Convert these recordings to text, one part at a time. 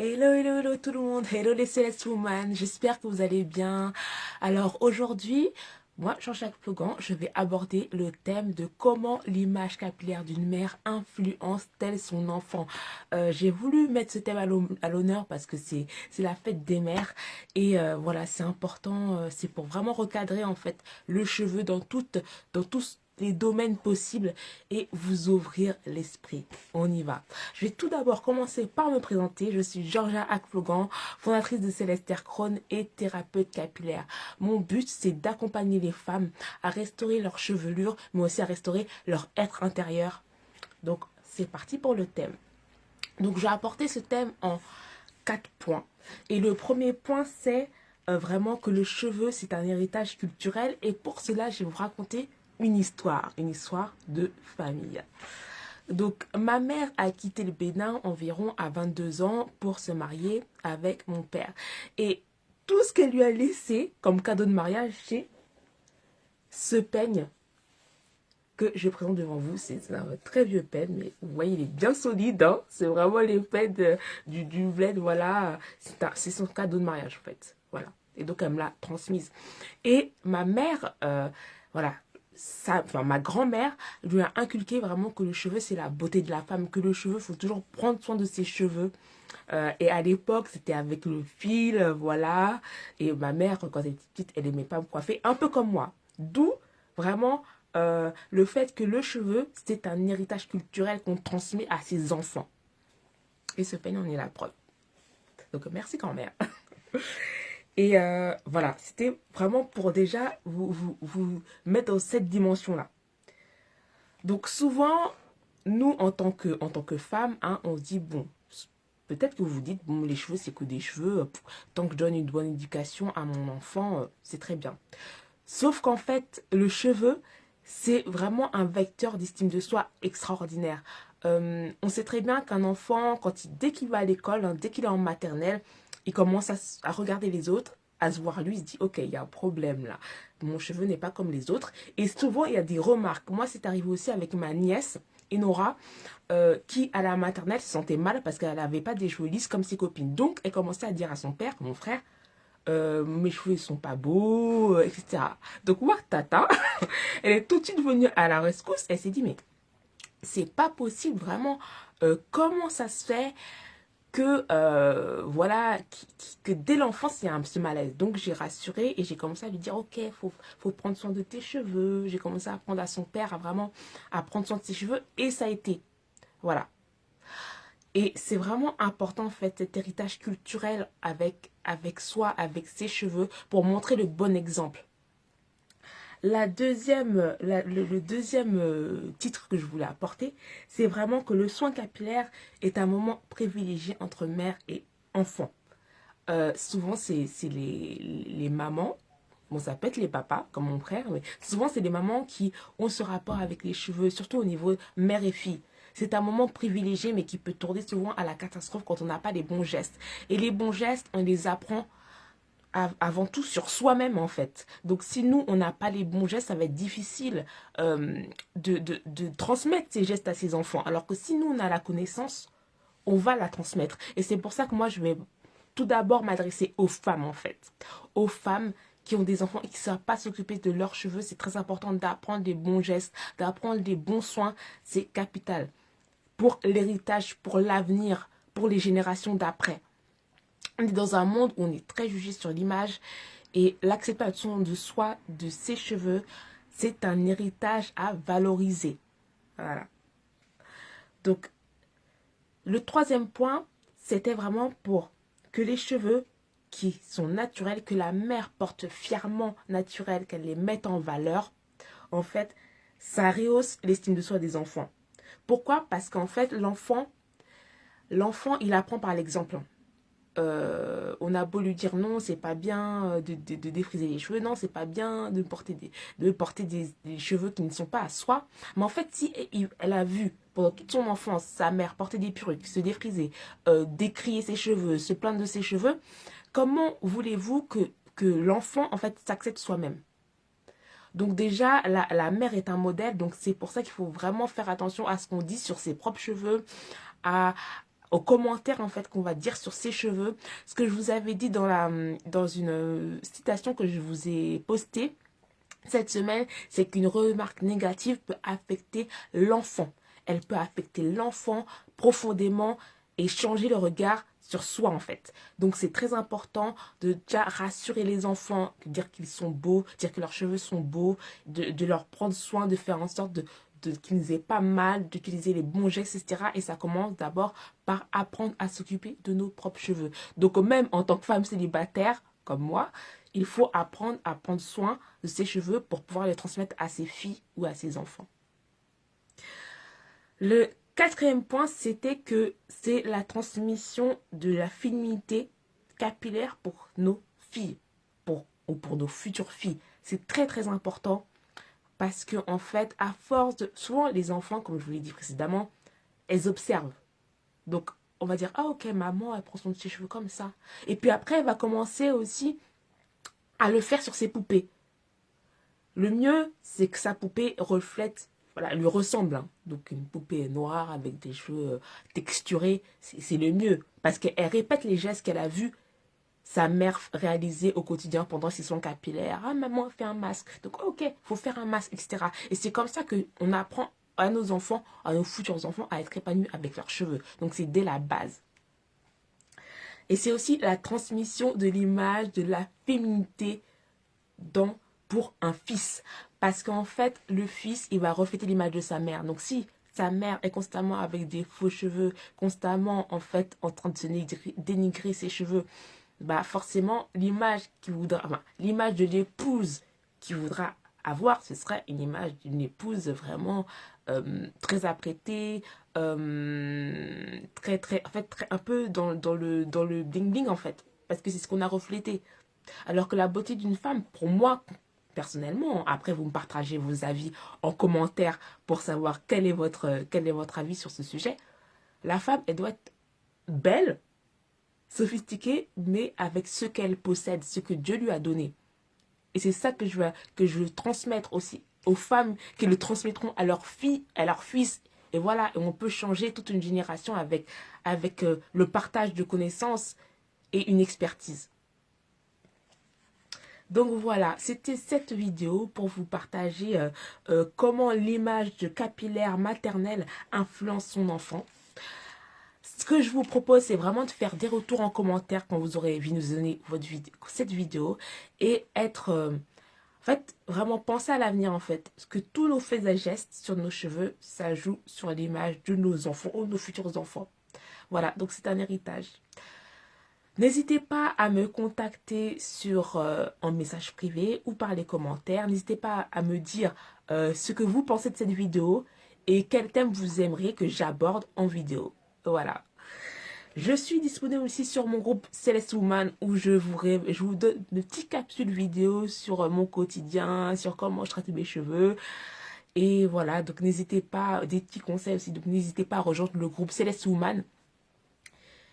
Hello, hello, hello tout le monde, hello les Céleste Woman, j'espère que vous allez bien. Alors aujourd'hui, moi, Jean-Jacques Plogan, je vais aborder le thème de comment l'image capillaire d'une mère influence-t-elle son enfant. J'ai voulu mettre ce thème à l'honneur parce que c'est la fête des mères et voilà, c'est important, c'est pour vraiment recadrer en fait le cheveu dans tous les domaines possibles et vous ouvrir l'esprit. On y va. Je vais tout d'abord commencer par me présenter. Je suis Georgia Akplogan, fondatrice de Céleste Crone et thérapeute capillaire. Mon but, c'est d'accompagner les femmes à restaurer leur chevelure, mais aussi à restaurer leur être intérieur. Donc, c'est parti pour le thème. Donc, j'ai apporté ce thème en 4 points. Et le premier point, c'est vraiment que le cheveu, c'est un héritage culturel. Et pour cela, je vais vous raconter une histoire de famille. Donc, ma mère a quitté le Bénin environ à 22 ans pour se marier avec mon père. Et tout ce qu'elle lui a laissé comme cadeau de mariage, c'est ce peigne que je présente devant vous. C'est un très vieux peigne, mais vous voyez, il est bien solide. Hein, c'est vraiment les peignes du bled, voilà. C'est son cadeau de mariage, en fait. Voilà. Et donc, elle me l'a transmise. Et ma mère, voilà, ma grand-mère lui a inculqué vraiment que le cheveu, c'est la beauté de la femme, que le cheveu, il faut toujours prendre soin de ses cheveux. Et à l'époque, c'était avec le fil, voilà. Et ma mère, quand elle était petite, elle aimait pas me coiffer, un peu comme moi. D'où, vraiment, le fait que le cheveu, c'est un héritage culturel qu'on transmet à ses enfants. Et ce peigne en est la preuve. Donc, merci grand-mère. Et voilà, c'était vraiment pour déjà vous mettre dans cette dimension-là. Donc souvent, nous, en tant que femmes, hein, on se dit, bon, peut-être que vous vous dites, bon, les cheveux, c'est que des cheveux. Tant que je donne une bonne éducation à mon enfant, c'est très bien. Sauf qu'en fait, le cheveu, c'est vraiment un vecteur d'estime de soi extraordinaire. On sait très bien qu'un enfant, dès qu'il va à l'école, hein, dès qu'il est en maternelle, il commence à regarder les autres, à se voir lui, il se dit, ok, il y a un problème là. Mon cheveu n'est pas comme les autres. Et souvent, il y a des remarques. Moi, c'est arrivé aussi avec ma nièce, Enora, qui, à la maternelle, se sentait mal parce qu'elle n'avait pas des cheveux lisses comme ses copines. Donc, elle commençait à dire à son père, mon frère, mes cheveux ne sont pas beaux, etc. Donc moi, Tata, elle est tout de suite venue à la rescousse. Elle s'est dit, mais c'est pas possible vraiment. Comment ça se fait que, voilà, que dès l'enfance, il y a ce malaise. Donc j'ai rassuré et j'ai commencé à lui dire, ok, faut prendre soin de tes cheveux. J'ai commencé à apprendre à son père à vraiment à prendre soin de ses cheveux et ça a été. Voilà. Et c'est vraiment important, en fait, cet héritage culturel avec soi, avec ses cheveux, pour montrer le bon exemple. Le deuxième titre que je voulais apporter, c'est vraiment que le soin capillaire est un moment privilégié entre mère et enfant. Souvent, c'est les mamans. Bon, ça peut être les papas, comme mon frère, mais souvent, c'est les mamans qui ont ce rapport avec les cheveux, surtout au niveau mère et fille. C'est un moment privilégié, mais qui peut tourner souvent à la catastrophe quand on n'a pas les bons gestes. Et les bons gestes, on les apprend avant tout sur soi-même, en fait. Donc, si nous, on n'a pas les bons gestes, ça va être difficile de transmettre ces gestes à ses enfants. Alors que si nous, on a la connaissance, on va la transmettre. Et c'est pour ça que moi, je vais tout d'abord m'adresser aux femmes, en fait. Aux femmes qui ont des enfants et qui ne savent pas s'occuper de leurs cheveux. C'est très important d'apprendre des bons gestes, d'apprendre des bons soins. C'est capital pour l'héritage, pour l'avenir, pour les générations d'après. On est dans un monde où on est très jugé sur l'image et l'acceptation de soi, de ses cheveux, c'est un héritage à valoriser. Voilà. Donc, le troisième point, c'était vraiment pour que les cheveux qui sont naturels, que la mère porte fièrement naturels, qu'elle les mette en valeur, en fait, ça rehausse l'estime de soi des enfants. Pourquoi? Parce qu'en fait, l'enfant, il apprend par l'exemple. On a beau lui dire non, c'est pas bien de défriser les cheveux, non, c'est pas bien de porter des cheveux qui ne sont pas à soi. Mais en fait, si elle a vu pendant toute son enfance sa mère porter des perruques, se défriser, décrier ses cheveux, se plaindre de ses cheveux, comment voulez-vous que l'enfant en fait s'accepte soi-même? Donc déjà, la mère est un modèle, donc c'est pour ça qu'il faut vraiment faire attention à ce qu'on dit sur ses propres cheveux, à aux commentaires en fait qu'on va dire sur ses cheveux. Ce que je vous avais dit dans une citation que je vous ai postée cette semaine, c'est qu'une remarque négative peut affecter l'enfant. Elle peut affecter l'enfant profondément et changer le regard sur soi en fait. Donc c'est très important de déjà rassurer les enfants, dire qu'ils sont beaux, dire que leurs cheveux sont beaux, de leur prendre soin, de faire en sorte qu'ils aient pas mal, d'utiliser les bons gestes, etc. Et ça commence d'abord par apprendre à s'occuper de nos propres cheveux. Donc même en tant que femme célibataire, comme moi, il faut apprendre à prendre soin de ses cheveux pour pouvoir les transmettre à ses filles ou à ses enfants. Le quatrième point, c'était que c'est la transmission de la féminité capillaire pour nos filles ou pour nos futures filles. C'est très très important parce que en fait, à force de... Souvent, les enfants, comme je vous l'ai dit précédemment, elles observent. Donc, on va dire, ah ok, maman, elle prend son petit cheveu comme ça. Et puis après, elle va commencer aussi à le faire sur ses poupées. Le mieux, c'est que sa poupée reflète, voilà, lui ressemble. Hein. Donc une poupée noire avec des cheveux texturés, c'est le mieux. Parce qu'elle répète les gestes qu'elle a vus sa mère réaliser au quotidien pendant ses soins capillaires. Ah, maman fait un masque. Donc ok, faut faire un masque, etc. Et c'est comme ça qu'on apprend à nos enfants, à nos futurs enfants, à être épanouis avec leurs cheveux. Donc c'est dès la base. Et c'est aussi la transmission de l'image de la féminité pour un fils. Parce qu'en fait, le fils, il va refléter l'image de sa mère. Donc si sa mère est constamment avec des faux cheveux, constamment en fait en train de se dénigrer ses cheveux, bah forcément l'image l'image de l'épouse qu'il voudra avoir, ce serait une image d'une épouse vraiment très apprêtée, très très en fait un peu dans le bling bling en fait, parce que c'est ce qu'on a reflété. Alors que la beauté d'une femme, pour moi personnellement, après vous me partagez vos avis en commentaire pour savoir quel est votre avis sur ce sujet. La femme, elle doit être belle, sophistiquée, mais avec ce qu'elle possède, ce que Dieu lui a donné. Et c'est ça que je veux transmettre aussi aux femmes qui le transmettront à leurs filles, à leurs fils. Et voilà, et on peut changer toute une génération avec le partage de connaissances et une expertise. Donc voilà, c'était cette vidéo pour vous partager comment l'image de capillaire maternelle influence son enfant. Ce que je vous propose, c'est vraiment de faire des retours en commentaire quand vous aurez visionné cette vidéo et être... en fait, vraiment penser à l'avenir en fait. Parce que tous nos faits et gestes sur nos cheveux, ça joue sur l'image de nos enfants ou nos futurs enfants. Voilà, donc c'est un héritage. N'hésitez pas à me contacter en message privé ou par les commentaires. N'hésitez pas à me dire ce que vous pensez de cette vidéo et quel thème vous aimeriez que j'aborde en vidéo. Voilà. Je suis disponible aussi sur mon groupe Celeste Woman où je vous donne de petites capsules vidéo sur mon quotidien, sur comment je traite mes cheveux. Et voilà, donc n'hésitez pas, des petits conseils aussi, donc n'hésitez pas à rejoindre le groupe Celeste Woman.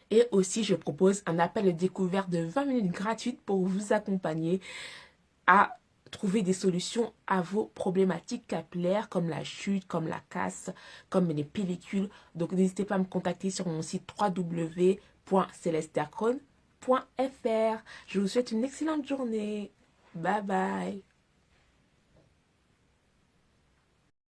Et aussi, je propose un appel de découverte de 20 minutes gratuites pour vous accompagner à trouver des solutions à vos problématiques capillaires comme la chute, comme la casse, comme les pellicules. Donc, n'hésitez pas à me contacter sur mon site www.celesteacrone.fr. Je vous souhaite une excellente journée. Bye bye.